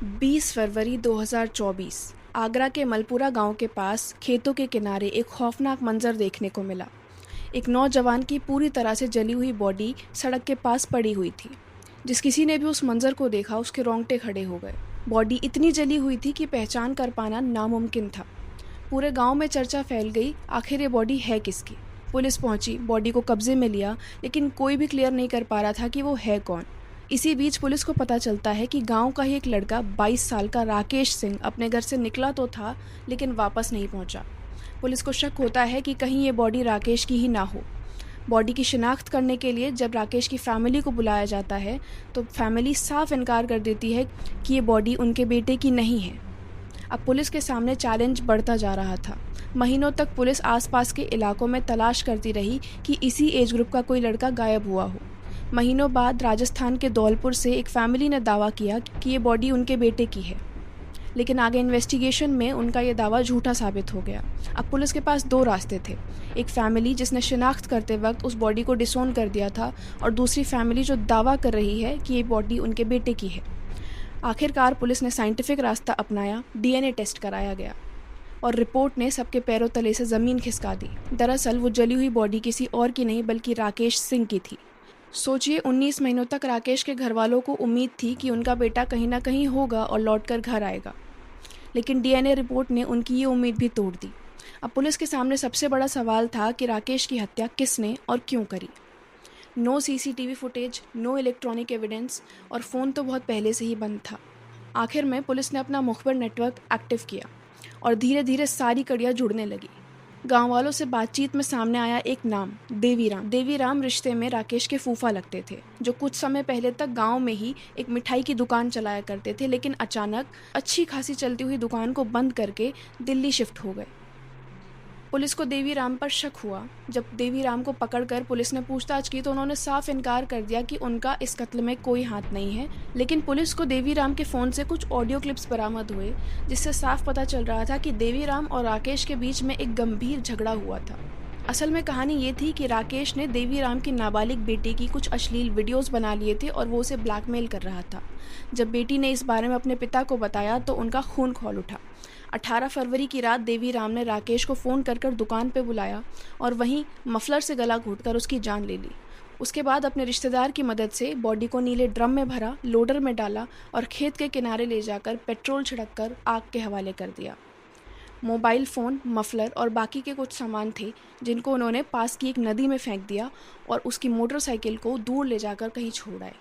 20 फरवरी 2024 आगरा के मलपुरा गांव के पास खेतों के किनारे एक खौफनाक मंजर देखने को मिला। एक नौजवान की पूरी तरह से जली हुई बॉडी सड़क के पास पड़ी हुई थी। जिस किसी ने भी उस मंजर को देखा उसके रोंगटे खड़े हो गए। बॉडी इतनी जली हुई थी कि पहचान कर पाना नामुमकिन था। पूरे गांव में चर्चा फैल गई, आखिर ये बॉडी है किसकी। पुलिस पहुंची, बॉडी को कब्जे में लिया, लेकिन कोई भी क्लियर नहीं कर पा रहा था कि वो है कौन। इसी बीच पुलिस को पता चलता है कि गांव का ही एक लड़का 22 साल का राकेश सिंह अपने घर से निकला तो था, लेकिन वापस नहीं पहुंचा। पुलिस को शक होता है कि कहीं ये बॉडी राकेश की ही ना हो। बॉडी की शिनाख्त करने के लिए जब राकेश की फैमिली को बुलाया जाता है तो फैमिली साफ इनकार कर देती है कि ये बॉडी उनके बेटे की नहीं है। अब पुलिस के सामने चैलेंज बढ़ता जा रहा था। महीनों तक पुलिस आसपास के इलाकों में तलाश करती रही कि इसी एज ग्रुप का कोई लड़का गायब हुआ हो। महीनों बाद राजस्थान के धौलपुर से एक फैमिली ने दावा किया कि ये बॉडी उनके बेटे की है, लेकिन आगे इन्वेस्टिगेशन में उनका ये दावा झूठा साबित हो गया। अब पुलिस के पास दो रास्ते थे, एक फैमिली जिसने शिनाख्त करते वक्त उस बॉडी को डिसोन कर दिया था, और दूसरी फैमिली जो दावा कर रही है कि ये बॉडी उनके बेटे की है। आखिरकार पुलिस ने साइंटिफिक रास्ता अपनाया, डीएनए टेस्ट कराया गया और रिपोर्ट ने सबके पैरों तले से ज़मीन खिसका दी। दरअसल वो जली हुई बॉडी किसी और की नहीं बल्कि राकेश सिंह की थी। सोचिए, 19 महीनों तक राकेश के घर वालों को उम्मीद थी कि उनका बेटा कहीं ना कहीं होगा और लौटकर घर आएगा, लेकिन डीएनए रिपोर्ट ने उनकी ये उम्मीद भी तोड़ दी। अब पुलिस के सामने सबसे बड़ा सवाल था कि राकेश की हत्या किसने और क्यों करी। No CCTV footage, no electronic evidence, और फ़ोन तो बहुत पहले से ही बंद था। आखिर में पुलिस ने अपना मुखबिर नेटवर्क एक्टिव किया और धीरे धीरे सारी कड़ियाँ जुड़ने लगी। गांव वालों से बातचीत में सामने आया एक नाम, देवीराम। देवीराम रिश्ते में राकेश के फूफा लगते थे, जो कुछ समय पहले तक गांव में ही एक मिठाई की दुकान चलाया करते थे, लेकिन अचानक अच्छी खासी चलती हुई दुकान को बंद करके दिल्ली शिफ्ट हो गए। पुलिस को देवीराम पर शक हुआ। जब देवीराम को पकड़कर पुलिस ने पूछताछ की तो उन्होंने साफ इनकार कर दिया कि उनका इस कत्ल में कोई हाथ नहीं है, लेकिन पुलिस को देवीराम के फ़ोन से कुछ ऑडियो क्लिप्स बरामद हुए, जिससे साफ पता चल रहा था कि देवीराम और राकेश के बीच में एक गंभीर झगड़ा हुआ था। असल में कहानी ये थी कि राकेश ने देवीराम की नाबालिग बेटी की कुछ अश्लील वीडियोस बना लिए थे और वो उसे ब्लैकमेल कर रहा था। जब बेटी ने इस बारे में अपने पिता को बताया तो उनका खून खौल उठा। 18 फरवरी की रात देवीराम ने राकेश को फ़ोन कर दुकान पे बुलाया और वहीं मफलर से गला घोंटकर उसकी जान ले ली। उसके बाद अपने रिश्तेदार की मदद से बॉडी को नीले ड्रम में भरा, लोडर में डाला और खेत के किनारे ले जाकर पेट्रोल छिड़ककर आग के हवाले कर दिया। मोबाइल फ़ोन, मफलर और बाकी के कुछ सामान थे जिनको उन्होंने पास की एक नदी में फेंक दिया और उसकी मोटरसाइकिल को दूर ले जाकर कहीं छोड़ आए।